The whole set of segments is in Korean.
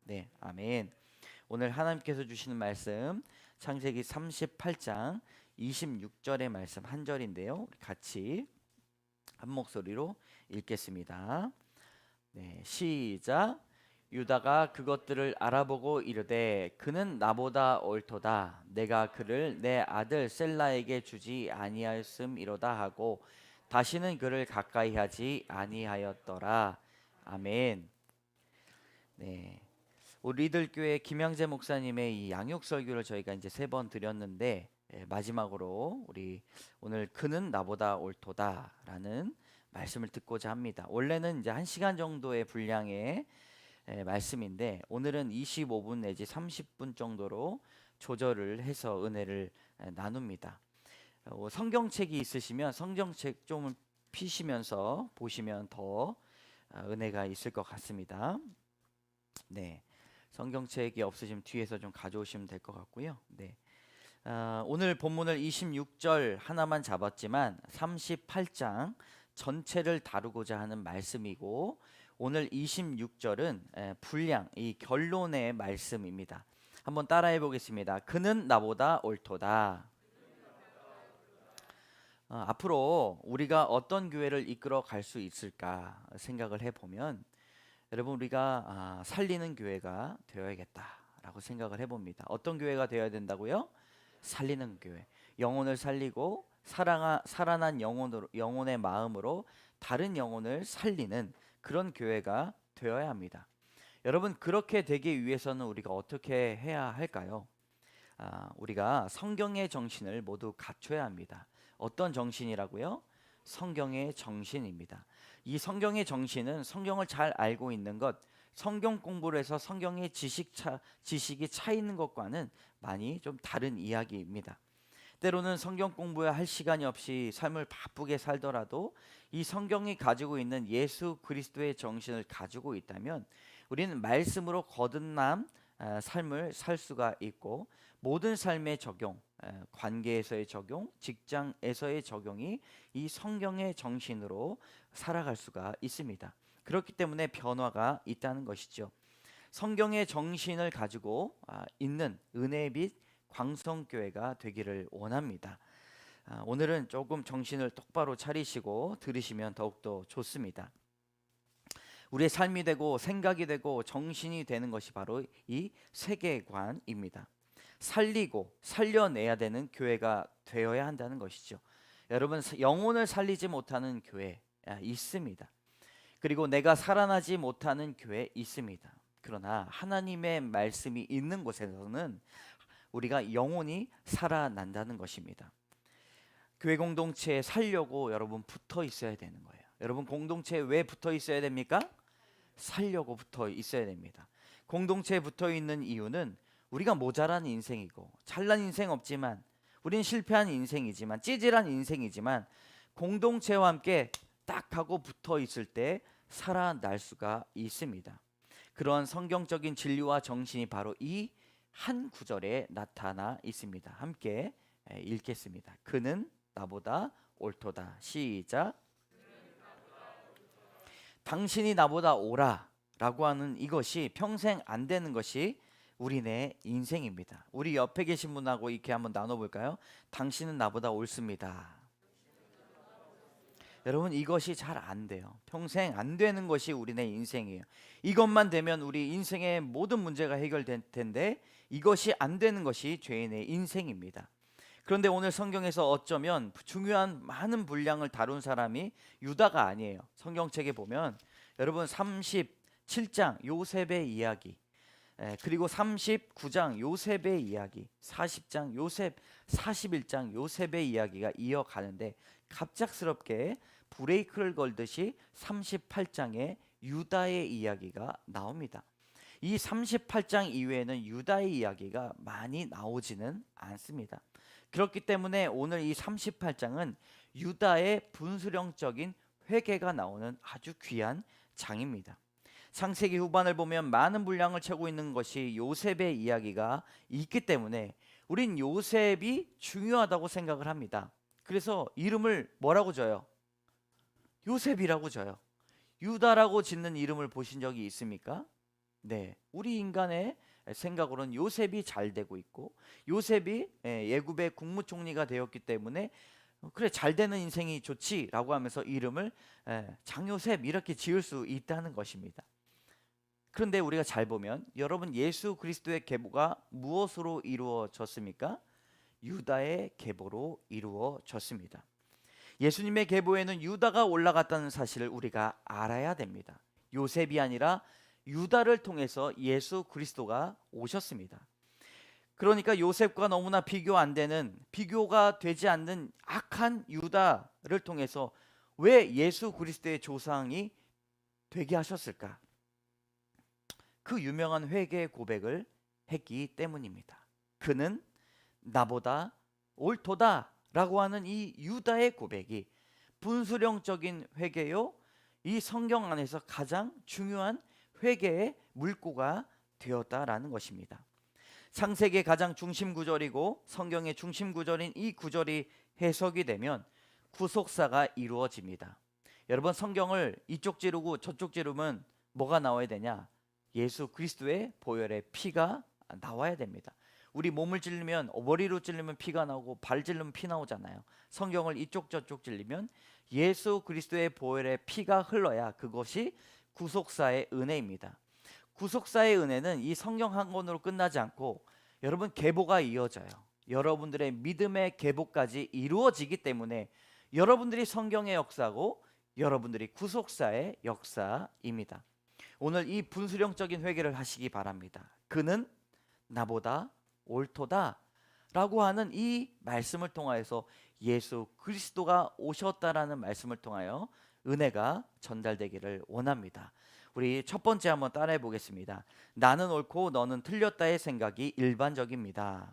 네, 아멘. 오늘 하나님께서 주시는 말씀 창세기 38장 26절의 말씀 한 절인데요. 우리 같이 한 목소리로 읽겠습니다. 네, 시작. 유다가 그것들을 알아보고 이르되 그는 나보다 옳도다. 내가 그를 내 아들 셀라에게 주지 아니하였음이로다 하고 다시는 그를 가까이 하지 아니하였더라. 아멘. 네. 우리 리들 교회 김양재 목사님의 이 양육 설교를 저희가 이제 3번 드렸는데 마지막으로 우리 오늘 그는 나보다 옳도다라는 말씀을 듣고자 합니다. 원래는 이제 1시간 정도의 분량의 말씀인데 오늘은 25분 내지 30분 정도로 조절을 해서 은혜를 나눕니다. 성경책이 있으시면 성경책 좀 피시면서 보시면 더 은혜가 있을 것 같습니다. 네. 성경책이 없으시면 뒤에서 좀 가져오시면 될 것 같고요. 네. 오늘 본문을 26절 하나만 잡았지만 38장 전체를 다루고자 하는 말씀이고 오늘 26절은 분량, 이 결론의 말씀입니다. 한번 따라해 보겠습니다. 그는 나보다 옳도다. 앞으로 우리가 어떤 교회를 이끌어 갈 수 있을까 생각을 해보면 여러분 우리가 살리는 교회가 되어야겠다라고 생각을 해봅니다. 어떤 교회가 되어야 된다고요? 살리는 교회. 영혼을 살리고 살아난 영혼의 마음으로 다른 영혼을 살리는 그런 교회가 되어야 합니다. 여러분 그렇게 되기 위해서는 우리가 어떻게 해야 할까요? 우리가 성경의 정신을 모두 갖춰야 합니다. 어떤 정신이라고요? 성경의 정신입니다. 이 성경의 정신은 성경을 잘 알고 있는 것, 성경 공부를 해서 성경의 지식이 차 있는 것과는 많이 좀 다른 이야기입니다. 때로는 성경 공부에 할 시간이 없이 삶을 바쁘게 살더라도 이 성경이 가지고 있는 예수 그리스도의 정신을 가지고 있다면 우리는 말씀으로 거듭난 삶을 살 수가 있고 모든 삶의 적용, 관계에서의 적용, 직장에서의 적용이 이 성경의 정신으로 살아갈 수가 있습니다. 그렇기 때문에 변화가 있다는 것이죠. 성경의 정신을 가지고 있는 은혜의 빛 광성교회가 되기를 원합니다. 오늘은 조금 정신을 똑바로 차리시고 들으시면 더욱더 좋습니다. 우리의 삶이 되고 생각이 되고 정신이 되는 것이 바로 이 세계관입니다. 살리고 살려내야 되는 교회가 되어야 한다는 것이죠. 여러분 영혼을 살리지 못하는 교회 있습니다. 그리고 내가 살아나지 못하는 교회 있습니다. 그러나 하나님의 말씀이 있는 곳에서는 우리가 영혼이 살아난다는 것입니다. 교회 공동체에 살려고 여러분 붙어 있어야 되는 거예요. 여러분 공동체에 왜 붙어 있어야 됩니까? 살려고 붙어 있어야 됩니다. 공동체에 붙어 있는 이유는 우리가 모자란 인생이고 잘난 인생 없지만 우린 실패한 인생이지만 찌질한 인생이지만 공동체와 함께 딱 하고 붙어 있을 때 살아날 수가 있습니다. 그러한 성경적인 진리와 정신이 바로 이 한 구절에 나타나 있습니다. 함께 읽겠습니다. 그는 나보다 옳도다. 시작. 당신이 나보다 옳아 라고 하는 이것이 평생 안 되는 것이 우리네 인생입니다. 우리 옆에 계신 분하고 이렇게 한번 나눠볼까요? 당신은 나보다 옳습니다. 여러분 이것이 잘 안 돼요. 평생 안 되는 것이 우리네 인생이에요. 이것만 되면 우리 인생의 모든 문제가 해결될 텐데 이것이 안 되는 것이 죄인의 인생입니다. 그런데 오늘 성경에서 어쩌면 중요한 많은 분량을 다룬 사람이 유다가 아니에요. 성경책에 보면 여러분 37장 요셉의 이야기, 그리고 39장 요셉의 이야기, 40장 요셉, 41장 요셉의 이야기가 이어가는데 갑작스럽게 브레이크를 걸듯이 38장에 유다의 이야기가 나옵니다. 이 38장 이후에는 유다의 이야기가 많이 나오지는 않습니다. 그렇기 때문에 오늘 이 38장은 유다의 분수령적인 회개가 나오는 아주 귀한 장입니다. 창세기 후반을 보면 많은 분량을 채우고 있는 것이 요셉의 이야기가 있기 때문에 우린 요셉이 중요하다고 생각을 합니다. 그래서 이름을 뭐라고 줘요? 요셉이라고 줘요. 유다라고 짓는 이름을 보신 적이 있습니까? 네, 우리 인간의 생각으로는 요셉이 잘 되고 있고 요셉이 예굽의 국무총리가 되었기 때문에 그래 잘 되는 인생이 좋지라고 하면서 이름을 장요셉 이렇게 지을 수 있다는 것입니다. 그런데 우리가 잘 보면 여러분 예수 그리스도의 계보가 무엇으로 이루어졌습니까? 유다의 계보로 이루어졌습니다. 예수님의 계보에는 유다가 올라갔다는 사실을 우리가 알아야 됩니다. 요셉이 아니라 유다를 통해서 예수 그리스도가 오셨습니다. 그러니까 요셉과 너무나 비교 안 되는, 비교가 되지 않는 악한 유다를 통해서 왜 예수 그리스도의 조상이 되게 하셨을까? 그 유명한 회개 고백을 했기 때문입니다. 그는 나보다 옳도다 라고 하는 이 유다의 고백이 분수령적인 회개요, 이 성경 안에서 가장 중요한 회개의 물꼬가 되었다라는 것입니다. 창세기의 가장 중심 구절이고 성경의 중심 구절인 이 구절이 해석이 되면 구속사가 이루어집니다. 여러분 성경을 이쪽 지르고 저쪽 지르면 뭐가 나와야 되냐? 예수 그리스도의 보혈의 피가 나와야 됩니다. 우리 몸을 찔리면 머리로 찔리면 피가 나오고 발 찔리면 피 나오잖아요. 성경을 이쪽 저쪽 찔리면 예수 그리스도의 보혈의 피가 흘러야 그것이 구속사의 은혜입니다. 구속사의 은혜는 이 성경 한 권으로 끝나지 않고 여러분 계보가 이어져요. 여러분들의 믿음의 계보까지 이루어지기 때문에 여러분들이 성경의 역사고 여러분들이 구속사의 역사입니다. 오늘 이 분수령적인 회개를 하시기 바랍니다. 그는 나보다 옳도다 라고 하는 이 말씀을 통하여서 예수 그리스도가 오셨다라는 말씀을 통하여 은혜가 전달되기를 원합니다. 우리 첫 번째 한번 따라해 보겠습니다. 나는 옳고 너는 틀렸다의 생각이 일반적입니다.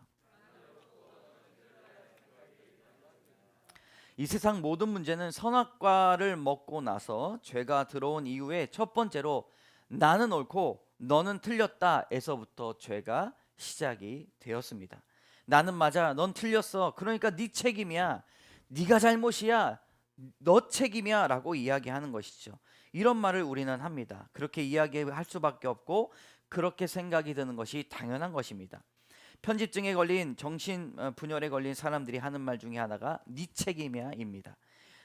이 세상 모든 문제는 선악과를 먹고 나서 죄가 들어온 이후에 첫 번째로 나는 옳고 너는 틀렸다에서부터 죄가 시작이 되었습니다. 나는 맞아, 넌 틀렸어. 그러니까 네 책임이야. 네가 잘못이야. 너 책임이야 라고 이야기하는 것이죠. 이런 말을 우리는 합니다. 그렇게 이야기할 수밖에 없고 그렇게 생각이 드는 것이 당연한 것입니다. 편집증에 걸린 정신분열에 걸린 사람들이 하는 말 중에 하나가 네 책임이야 입니다.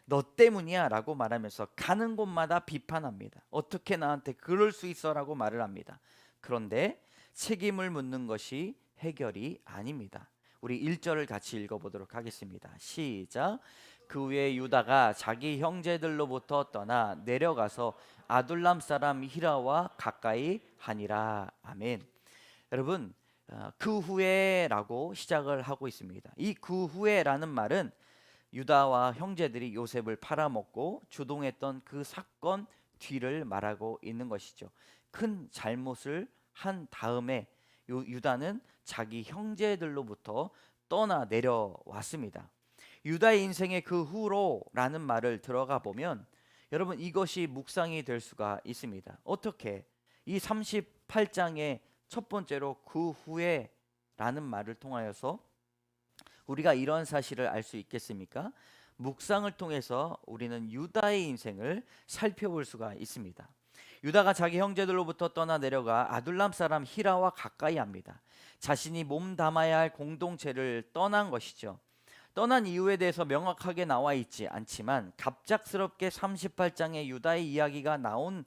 너 때문이야 라고 말하면서 가는 곳마다 비판합니다. 어떻게 나한테 그럴 수 있어 라고 말을 합니다. 그런데 책임을 묻는 것이 해결이 아닙니다. 우리 1절을 같이 읽어보도록 하겠습니다. 시작. 그 후에 유다가 자기 형제들로부터 떠나 내려가서 아둘람 사람 히라와 가까이 하니라. 아멘. 여러분 그 후에라고 시작을 하고 있습니다. 이 그 후에라는 말은 유다와 형제들이 요셉을 팔아먹고 주동했던 그 사건 뒤를 말하고 있는 것이죠. 큰 잘못을 한 다음에 유다는 자기 형제들로부터 떠나 내려왔습니다. 유다의 인생의 그 후로라는 말을 들어가 보면 여러분 이것이 묵상이 될 수가 있습니다. 어떻게 이 38장의 첫 번째로 그 후에라는 말을 통하여서 우리가 이런 사실을 알 수 있겠습니까? 묵상을 통해서 우리는 유다의 인생을 살펴볼 수가 있습니다. 유다가 자기 형제들로부터 떠나 내려가 아둘람 사람 히라와 가까이 합니다. 자신이 몸 담아야 할 공동체를 떠난 것이죠. 떠난 이유에 대해서 명확하게 나와 있지 않지만 갑작스럽게 38장의 유다의 이야기가 나온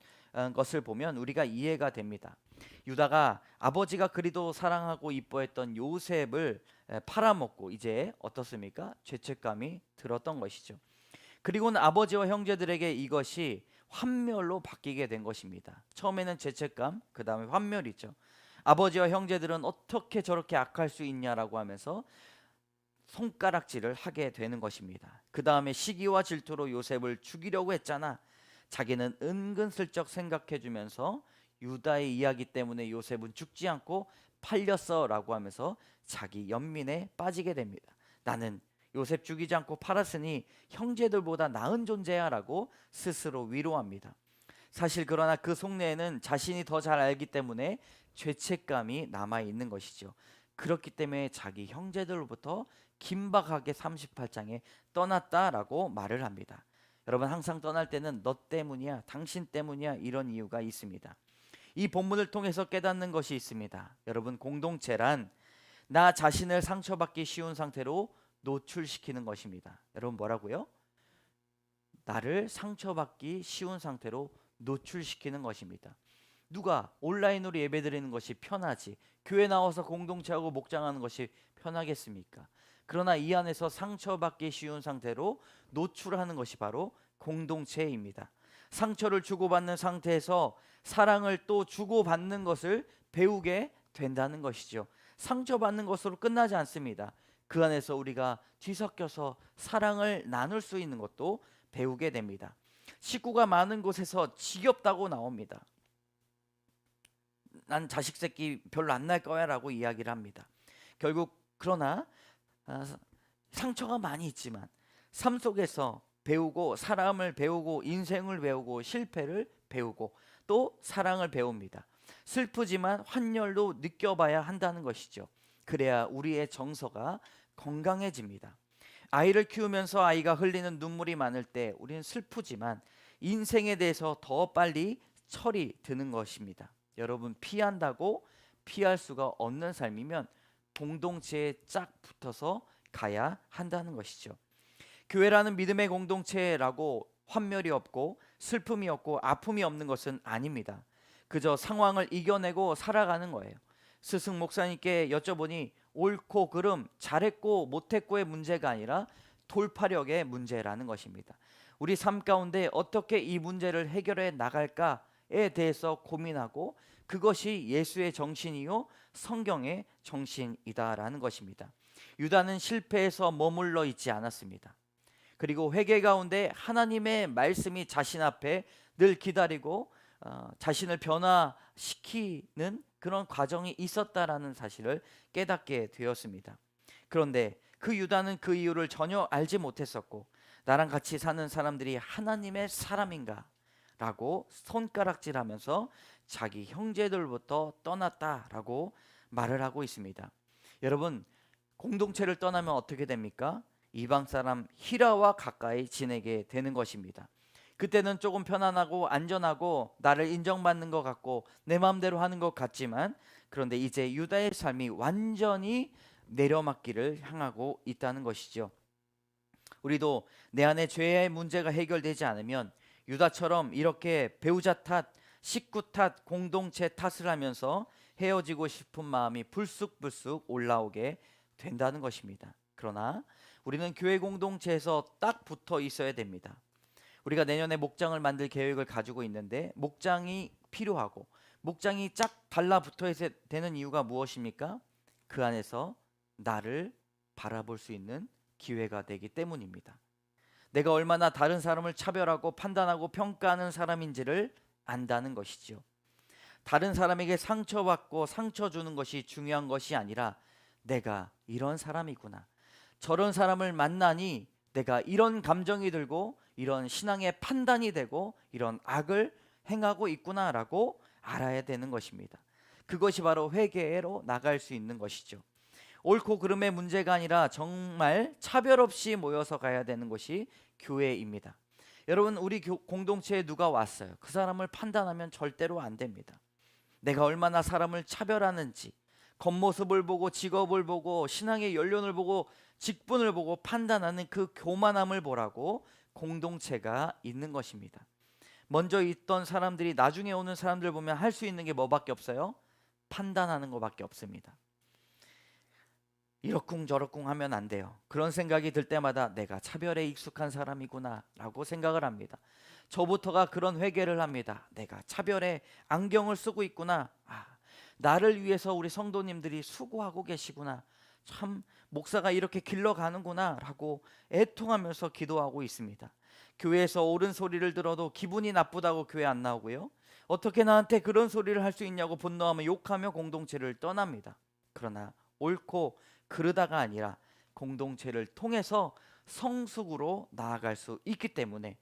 것을 보면 우리가 이해가 됩니다. 유다가 아버지가 그리도 사랑하고 이뻐했던 요셉을 팔아먹고 이제 어떻습니까? 죄책감이 들었던 것이죠. 그리고는 아버지와 형제들에게 이것이 환멸로 바뀌게 된 것입니다. 처음에는 죄책감, 그 다음에 환멸이죠. 아버지와 형제들은 어떻게 저렇게 악할 수 있냐라고 하면서 손가락질을 하게 되는 것입니다. 그 다음에 시기와 질투로 요셉을 죽이려고 했잖아. 자기는 은근슬쩍 생각해주면서 유다의 이야기 때문에 요셉은 죽지 않고 팔렸어 라고 하면서 자기 연민에 빠지게 됩니다. 나는 요셉 죽이지 않고 팔았으니 형제들보다 나은 존재야 라고 스스로 위로합니다. 사실 그러나 그 속내에는 자신이 더 잘 알기 때문에 죄책감이 남아있는 것이죠. 그렇기 때문에 자기 형제들로부터 긴박하게 38장에 떠났다라고 말을 합니다. 여러분 항상 떠날 때는 너 때문이야, 당신 때문이야 이런 이유가 있습니다. 이 본문을 통해서 깨닫는 것이 있습니다. 여러분, 공동체란 나 자신을 상처받기 쉬운 상태로 노출시키는 것입니다. 여러분, 뭐라고요? 나를 상처받기 쉬운 상태로 노출시키는 것입니다. 누가 온라인으로 예배드리는 것이 편하지 교회 나와서 공동체하고 목장하는 것이 편하겠습니까? 그러나 이 안에서 상처받기 쉬운 상태로 노출하는 것이 바로 공동체입니다. 상처를 주고받는 상태에서 사랑을 또 주고받는 것을 배우게 된다는 것이죠. 상처받는 것으로 끝나지 않습니다. 그 안에서 우리가 뒤섞여서 사랑을 나눌 수 있는 것도 배우게 됩니다. 식구가 많은 곳에서 지겹다고 나옵니다. 난 자식 새끼 별로 안 날 거야 라고 이야기를 합니다. 결국 그러나 상처가 많이 있지만 삶 속에서 배우고 사람을 배우고 인생을 배우고 실패를 배우고 또 사랑을 배웁니다. 슬프지만 환멸도 느껴봐야 한다는 것이죠. 그래야 우리의 정서가 건강해집니다. 아이를 키우면서 아이가 흘리는 눈물이 많을 때 우리는 슬프지만 인생에 대해서 더 빨리 철이 드는 것입니다. 여러분, 피한다고 피할 수가 없는 삶이면 공동체에 짝 붙어서 가야 한다는 것이죠. 교회라는 믿음의 공동체라고 환멸이 없고 슬픔이 없고 아픔이 없는 것은 아닙니다. 그저 상황을 이겨내고 살아가는 거예요. 스승 목사님께 여쭤보니 옳고 그름, 잘했고 못했고의 문제가 아니라 돌파력의 문제라는 것입니다. 우리 삶 가운데 어떻게 이 문제를 해결해 나갈까에 대해서 고민하고 그것이 예수의 정신이요 성경의 정신이다라는 것입니다. 유다는 실패에서 머물러 있지 않았습니다. 그리고 회개 가운데 하나님의 말씀이 자신 앞에 늘 기다리고 자신을 변화시키는 그런 과정이 있었다라는 사실을 깨닫게 되었습니다. 그런데 그 유다는 그 이유를 전혀 알지 못했었고 나랑 같이 사는 사람들이 하나님의 사람인가 라고 손가락질하면서 자기 형제들부터 떠났다라고 말을 하고 있습니다. 여러분, 공동체를 떠나면 어떻게 됩니까? 이방 사람 히라와 가까이 지내게 되는 것입니다. 그때는 조금 편안하고 안전하고 나를 인정받는 것 같고 내 마음대로 하는 것 같지만 그런데 이제 유다의 삶이 완전히 내려막기를 향하고 있다는 것이죠. 우리도 내 안에 죄의 문제가 해결되지 않으면 유다처럼 이렇게 배우자 탓, 식구 탓, 공동체 탓을 하면서 헤어지고 싶은 마음이 불쑥불쑥 올라오게 된다는 것입니다. 그러나 우리는 교회 공동체에서 딱 붙어 있어야 됩니다. 우리가 내년에 목장을 만들 계획을 가지고 있는데 목장이 필요하고 목장이 쫙 달라붙어야 되는 이유가 무엇입니까? 그 안에서 나를 바라볼 수 있는 기회가 되기 때문입니다. 내가 얼마나 다른 사람을 차별하고 판단하고 평가하는 사람인지를 안다는 것이죠. 다른 사람에게 상처받고 상처 주는 것이 중요한 것이 아니라 내가 이런 사람이구나. 저런 사람을 만나니 내가 이런 감정이 들고 이런 신앙의 판단이 되고 이런 악을 행하고 있구나라고 알아야 되는 것입니다. 그것이 바로 회개로 나갈 수 있는 것이죠. 옳고 그름의 문제가 아니라 정말 차별 없이 모여서 가야 되는 것이 교회입니다. 여러분, 우리 공동체에 누가 왔어요. 그 사람을 판단하면 절대로 안 됩니다. 내가 얼마나 사람을 차별하는지 겉모습을 보고 직업을 보고 신앙의 연륜을 보고 직분을 보고 판단하는 그 교만함을 보라고 공동체가 있는 것입니다. 먼저 있던 사람들이 나중에 오는 사람들 보면 할 수 있는 게 뭐밖에 없어요? 판단하는 것밖에 없습니다. 이러쿵저러쿵 하면 안 돼요. 그런 생각이 들 때마다 내가 차별에 익숙한 사람이구나 라고 생각을 합니다. 저부터가 그런 회개를 합니다. 내가 차별에 안경을 쓰고 있구나. 나를 위해서 우리 성도님들이 수고하고 계시구나. 참 목사가 이렇게 길러가는구나 라고 애통하면서 기도하고 있습니다. 교회에서 옳은 소리를 들어도 기분이 나쁘다고 교회 안 나오고요. 어떻게 나한테 그런 소리를 할 수 있냐고 분노하며 욕하며 공동체를 떠납니다. 그러나 옳고 그르다가 아니라 공동체를 통해서 성숙으로 나아갈 수 있기 때문에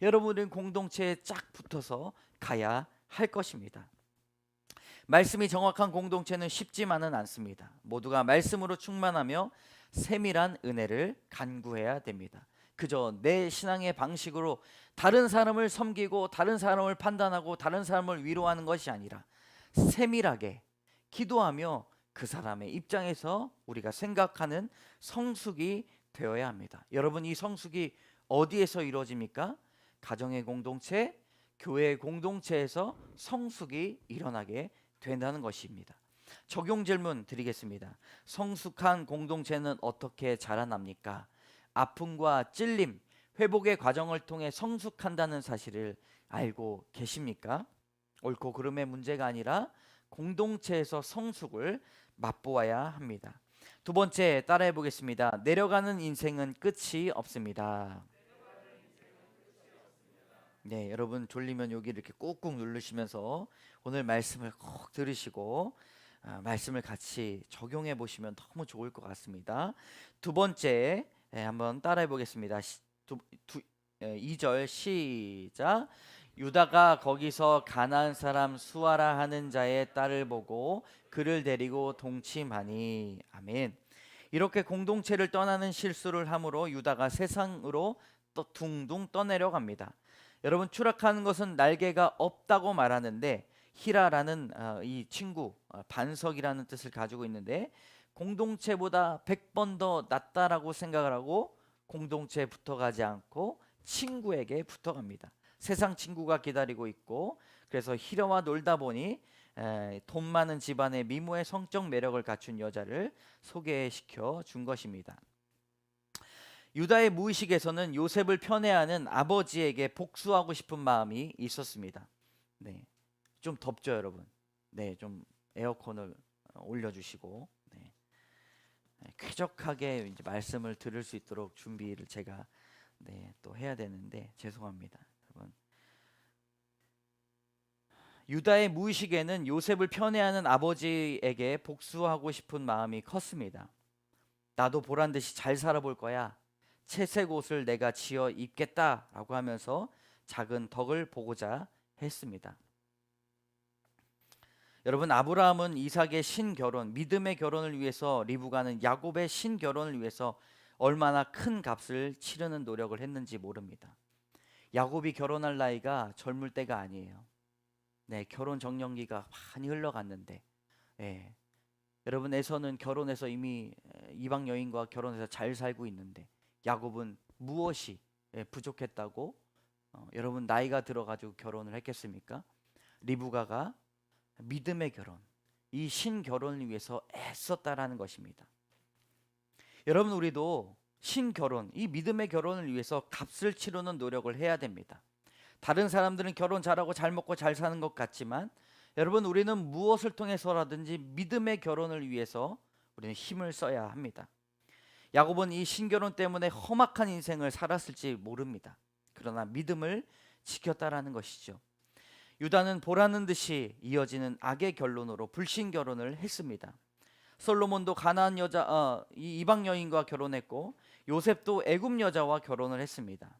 여러분은 공동체에 쫙 붙어서 가야 할 것입니다. 말씀이 정확한 공동체는 쉽지만은 않습니다. 모두가 말씀으로 충만하며 세밀한 은혜를 간구해야 됩니다. 그저 내 신앙의 방식으로 다른 사람을 섬기고 다른 사람을 판단하고 다른 사람을 위로하는 것이 아니라 세밀하게 기도하며 그 사람의 입장에서 우리가 생각하는 성숙이 되어야 합니다. 여러분, 이 성숙이 어디에서 이루어집니까? 가정의 공동체, 교회의 공동체에서 성숙이 일어나게 된다는 것입니다. 적용 질문 드리겠습니다. 성숙한 공동체는 어떻게 자라납니까? 아픔과 찔림, 회복의 과정을 통해 성숙한다는 사실을 알고 계십니까? 옳고 그름의 문제가 아니라 공동체에서 성숙을 맛보아야 합니다. 두 번째, 따라해 보겠습니다. 내려가는 인생은 끝이 없습니다. 네, 여러분 졸리면 여기 이렇게 꾹꾹 누르시면서 오늘 말씀을 꼭 들으시고 말씀을 같이 적용해 보시면 너무 좋을 것 같습니다. 두 번째, 한번 따라해 보겠습니다. 2절 시작. 유다가 거기서 가나안 사람 수아라 하는 자의 딸을 보고 그를 데리고 동침하니. 아멘. 이렇게 공동체를 떠나는 실수를 함으로 유다가 세상으로 또 둥둥 떠내려갑니다. 여러분, 추락하는 것은 날개가 없다고 말하는데 히라라는 이 친구, 반석이라는 뜻을 가지고 있는데 공동체보다 100번 더 낫다라고 생각을 하고 공동체에 붙어가지 않고 친구에게 붙어갑니다. 세상 친구가 기다리고 있고, 그래서 히라와 놀다 보니 돈 많은 집안의 미모의 성적 매력을 갖춘 여자를 소개시켜 준 것입니다. 유다의 무의식에서는 요셉을 편애하는 아버지에게 복수하고 싶은 마음이 있었습니다. 네, 좀 덥죠, 여러분? 네, 좀 에어컨을 올려주시고, 네, 쾌적하게 이제 말씀을 들을 수 있도록 준비를 제가 또 해야 되는데 죄송합니다, 여러분. 유다의 무의식에는 요셉을 편애하는 아버지에게 복수하고 싶은 마음이 컸습니다. 나도 보란 듯이 잘 살아볼 거야. 채색 옷을 내가 지어 입겠다라고 하면서 작은 덕을 보고자 했습니다. 여러분, 아브라함은 이삭의 신결혼, 믿음의 결혼을 위해서, 리브가는 야곱의 신결혼을 위해서 얼마나 큰 값을 치르는 노력을 했는지 모릅니다. 야곱이 결혼할 나이가 젊을 때가 아니에요. 네, 결혼 정년기가 많이 흘러갔는데, 여러분, 에서는 결혼해서 이미 이방 여인과 결혼해서 잘 살고 있는데 야곱은 무엇이 부족했다고 여러분 나이가 들어가지고 결혼을 했겠습니까? 리브가가 믿음의 결혼, 이 신결혼을 위해서 애썼다라는 것입니다. 여러분, 우리도 신결혼, 이 믿음의 결혼을 위해서 값을 치르는 노력을 해야 됩니다. 다른 사람들은 결혼 잘하고 잘 먹고 잘 사는 것 같지만 여러분, 우리는 무엇을 통해서라든지 믿음의 결혼을 위해서 우리는 힘을 써야 합니다. 야곱은 이 신결혼 때문에 험악한 인생을 살았을지 모릅니다. 그러나 믿음을 지켰다라는 것이죠. 유다는 보라는 듯이 이어지는 악의 결론으로 불신결혼을 했습니다. 솔로몬도 가나안 여자, 이 이방 여인과 결혼했고 요셉도 애굽 여자와 결혼을 했습니다.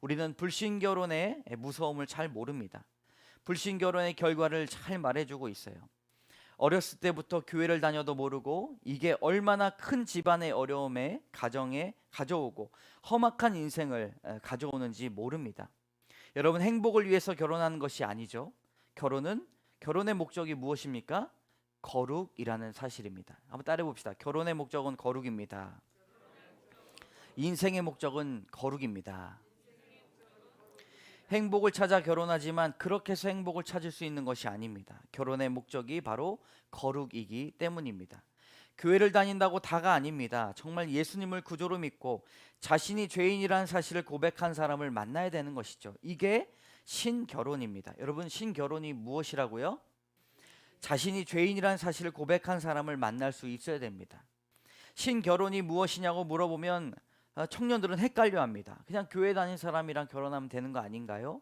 우리는 불신결혼의 무서움을 잘 모릅니다. 불신결혼의 결과를 잘 말해주고 있어요. 어렸을 때부터 교회를 다녀도 모르고 이게 얼마나 큰 집안의 어려움에 가정에 가져오고 험악한 인생을 가져오는지 모릅니다. 여러분, 행복을 위해서 결혼하는 것이 아니죠. 결혼의 목적이 무엇입니까? 거룩이라는 사실입니다. 한번 따라해 봅시다. 결혼의 목적은 거룩입니다. 인생의 목적은 거룩입니다. 행복을 찾아 결혼하지만 그렇게 해서 행복을 찾을 수 있는 것이 아닙니다. 결혼의 목적이 바로 거룩이기 때문입니다. 교회를 다닌다고 다가 아닙니다. 정말 예수님을 구조로 믿고 자신이 죄인이라는 사실을 고백한 사람을 만나야 되는 것이죠. 이게 신결혼입니다. 여러분, 신결혼이 무엇이라고요? 자신이 죄인이라는 사실을 고백한 사람을 만날 수 있어야 됩니다. 신결혼이 무엇이냐고 물어보면 청년들은 헷갈려합니다. 그냥 교회 다닌 사람이랑 결혼하면 되는 거 아닌가요?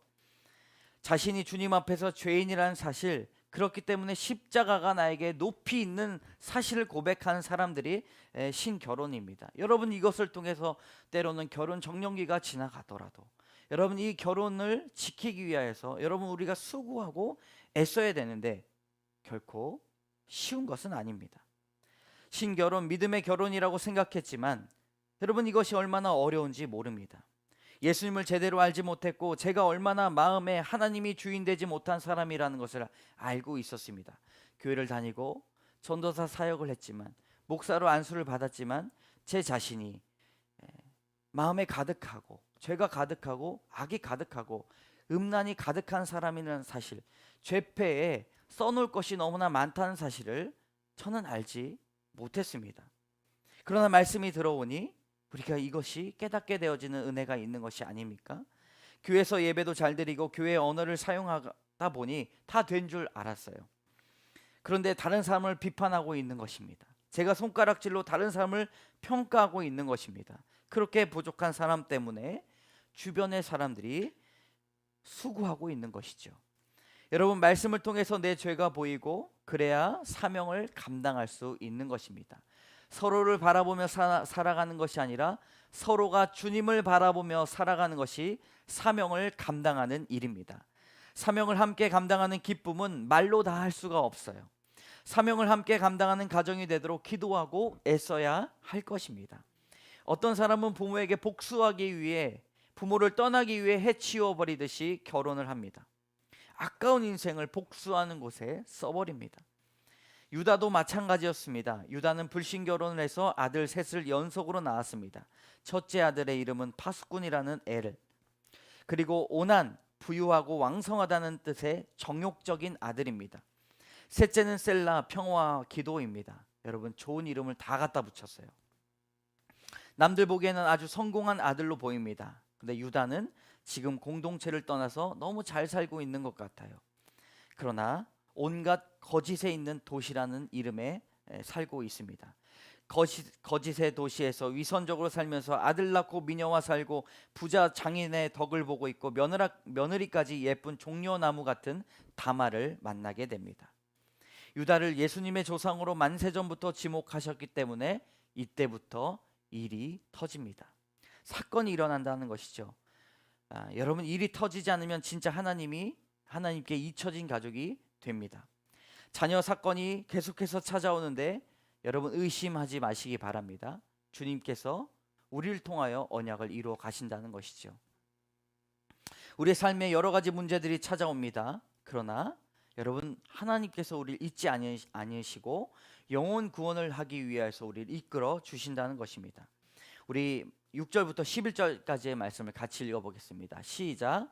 자신이 주님 앞에서 죄인이라는 사실, 그렇기 때문에 십자가가 나에게 높이 있는 사실을 고백하는 사람들이 신결혼입니다. 여러분, 이것을 통해서 때로는 결혼 정년기가 지나가더라도 여러분, 이 결혼을 지키기 위해서 여러분 우리가 수고하고 애써야 되는데 결코 쉬운 것은 아닙니다. 신결혼, 믿음의 결혼이라고 생각했지만 여러분, 이것이 얼마나 어려운지 모릅니다. 예수님을 제대로 알지 못했고 제가 얼마나 마음에 하나님이 주인 되지 못한 사람이라는 것을 알고 있었습니다. 교회를 다니고 전도사 사역을 했지만, 목사로 안수를 받았지만, 제 자신이 마음에 가득하고 죄가 가득하고 악이 가득하고 음란이 가득한 사람이라는 사실, 죄패에 써놓을 것이 너무나 많다는 사실을 저는 알지 못했습니다. 그러나 말씀이 들어오니 우리가 이것이 깨닫게 되어지는 은혜가 있는 것이 아닙니까? 교회에서 예배도 잘 드리고 교회의 언어를 사용하다 보니 다 된 줄 알았어요. 그런데 다른 사람을 비판하고 있는 것입니다. 제가 손가락질로 다른 사람을 평가하고 있는 것입니다. 그렇게 부족한 사람 때문에 주변의 사람들이 수고하고 있는 것이죠. 여러분, 말씀을 통해서 내 죄가 보이고 그래야 사명을 감당할 수 있는 것입니다. 서로를 바라보며 살아가는 것이 아니라 서로가 주님을 바라보며 살아가는 것이 사명을 감당하는 일입니다. 사명을 함께 감당하는 기쁨은 말로 다 할 수가 없어요. 사명을 함께 감당하는 가정이 되도록 기도하고 애써야 할 것입니다. 어떤 사람은 부모에게 복수하기 위해, 부모를 떠나기 위해 해치워 버리듯이 결혼을 합니다. 아까운 인생을 복수하는 곳에 써버립니다. 유다도 마찬가지였습니다. 유다는 불신 결혼을 해서 아들 셋을 연속으로 낳았습니다. 첫째 아들의 이름은 파수꾼이라는 애를, 그리고 오난, 부유하고 왕성하다는 뜻의 정욕적인 아들입니다. 셋째는 셀라, 평화와 기도입니다. 여러분, 좋은 이름을 다 갖다 붙였어요. 남들 보기에는 아주 성공한 아들로 보입니다. 근데 유다는 지금 공동체를 떠나서 너무 잘 살고 있는 것 같아요. 그러나 온갖 거짓에 있는 도시라는 이름에 살고 있습니다. 거짓의 도시에서 위선적으로 살면서 아들 낳고 미녀와 살고 부자 장인의 덕을 보고 있고 며느리까지 예쁜 종려나무 같은 다말을 만나게 됩니다. 유다를 예수님의 조상으로 만세전부터 지목하셨기 때문에 이때부터 일이 터집니다. 사건이 일어난다는 것이죠. 여러분, 일이 터지지 않으면 진짜 하나님께 잊혀진 가족이 됩니다. 자녀 사건이 계속해서 찾아오는데 여러분, 의심하지 마시기 바랍니다. 주님께서 우리를 통하여 언약을 이루어 가신다는 것이죠. 우리의 삶에 여러 가지 문제들이 찾아옵니다. 그러나 여러분, 하나님께서 우리를 잊지 않으시고 영혼 구원을 하기 위해서 우리를 이끌어 주신다는 것입니다. 우리 6절부터 11절까지의 말씀을 같이 읽어보겠습니다. 시작.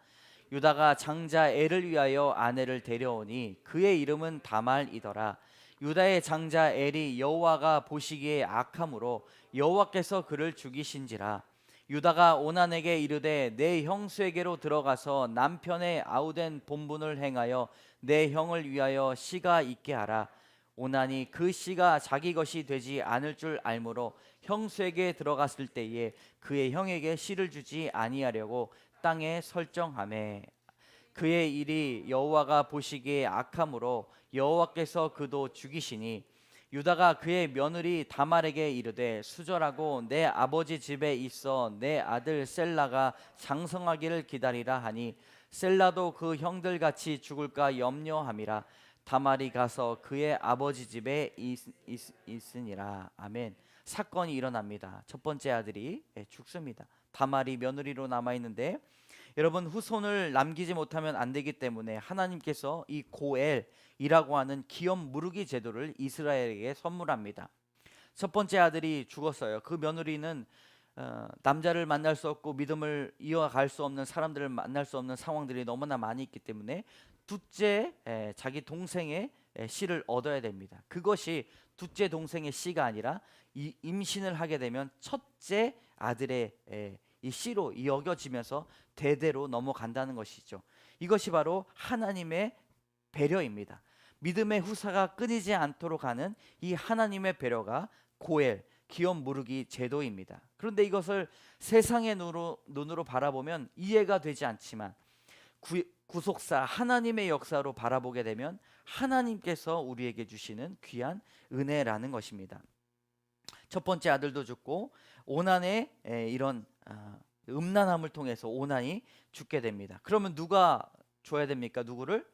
유다가 장자 엘을 위하여 아내를 데려오니 그의 이름은 다말이더라. 유다의 장자 엘이 여호와가 보시기에 악함으로 여호와께서 그를 죽이신지라. 유다가 오난에게 이르되 내 형수에게로 들어가서 남편의 아우된 본분을 행하여 내 형을 위하여 씨가 있게 하라. 오난이 그 씨가 자기 것이 되지 않을 줄 알므로 형수에게 들어갔을 때에 그의 형에게 씨를 주지 아니하려고 땅에 설정하매, 그의 일이 여호와가 보시기에 악함으로 여호와께서 그도 죽이시니, 유다가 그의 며느리 다말에게 이르되 수절하고 내 아버지 집에 있어 내 아들 셀라가 장성하기를 기다리라 하니, 셀라도 그 형들 같이 죽을까 염려함이라. 다말이 가서 그의 아버지 집에 있으니라. 아멘. 사건이 일어납니다. 첫 번째 아들이 죽습니다. 다말이 며느리로 남아있는데, 여러분, 후손을 남기지 못하면 안 되기 때문에 하나님께서 이 고엘이라고 하는 기업 무르기 제도를 이스라엘에게 선물합니다. 첫 번째 아들이 죽었어요. 그 며느리는 남자를 만날 수 없고 믿음을 이어갈 수 없는 사람들을 만날 수 없는 상황들이 너무나 많이 있기 때문에 둘째 자기 동생의 씨를 얻어야 됩니다. 그것이 둘째 동생의 씨가 아니라 임신을 하게 되면 첫째 아들의 이 씨로 여겨지면서 대대로 넘어간다는 것이죠. 이것이 바로 하나님의 배려입니다. 믿음의 후사가 끊이지 않도록 하는 이 하나님의 배려가 고엘, 기업 무르기 제도입니다. 그런데 이것을 세상의 눈으로 바라보면 이해가 되지 않지만 구속사 하나님의 역사로 바라보게 되면 하나님께서 우리에게 주시는 귀한 은혜라는 것입니다. 첫 번째 아들도 죽고 오난의 이런 음란함을 통해서 오난이 죽게 됩니다. 그러면 누가 줘야 됩니까? 누구를?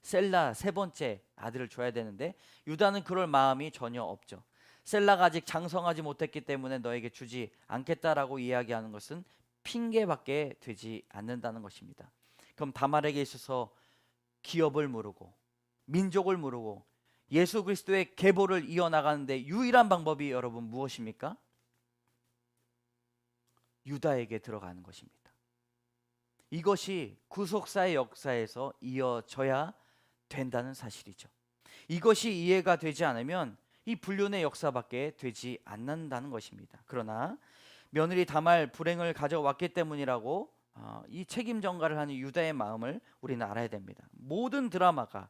셀라 세 번째 아들을 줘야 되는데 유다는 그럴 마음이 전혀 없죠. 셀라가 아직 장성하지 못했기 때문에 너에게 주지 않겠다라고 이야기하는 것은 핑계밖에 되지 않는다는 것입니다. 그럼 다말에게 있어서 기업을 무르고 민족을 무르고 예수 그리스도의 계보를 이어나가는데 유일한 방법이 여러분 무엇입니까? 유다에게 들어가는 것입니다. 이것이 구속사의 역사에서 이어져야 된다는 사실이죠. 이것이 이해가 되지 않으면 이 불륜의 역사밖에 되지 않는다는 것입니다. 그러나 며느리 다말 불행을 가져왔기 때문이라고 이 책임 전가를 하는 유다의 마음을 우리는 알아야 됩니다. 모든 드라마가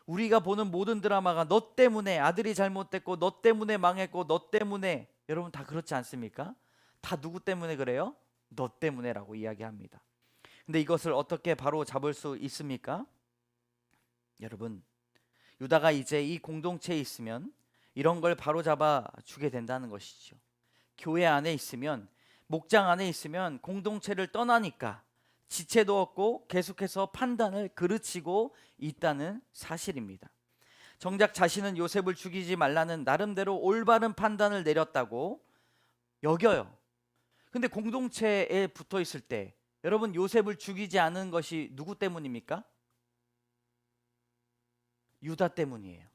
우리가 보는 모든 드라마가 너 때문에 아들이 잘못됐고 너 때문에 망했고 너 때문에 여러분 다 그렇지 않습니까? 다 누구 때문에 그래요? 너 때문에라고 이야기합니다. 근데 이것을 어떻게 바로 잡을 수 있습니까? 여러분 유다가 이제 이 공동체에 있으면 이런 걸 바로 잡아 주게 된다는 것이죠. 교회 안에 있으면 목장 안에 있으면 공동체를 떠나니까 지체도 없고 계속해서 판단을 그르치고 있다는 사실입니다. 정작 자신은 요셉을 죽이지 말라는 나름대로 올바른 판단을 내렸다고 여겨요. 근데 공동체에 붙어 있을 때 여러분 요셉을 죽이지 않은 것이 누구 때문입니까? 유다 때문이에요.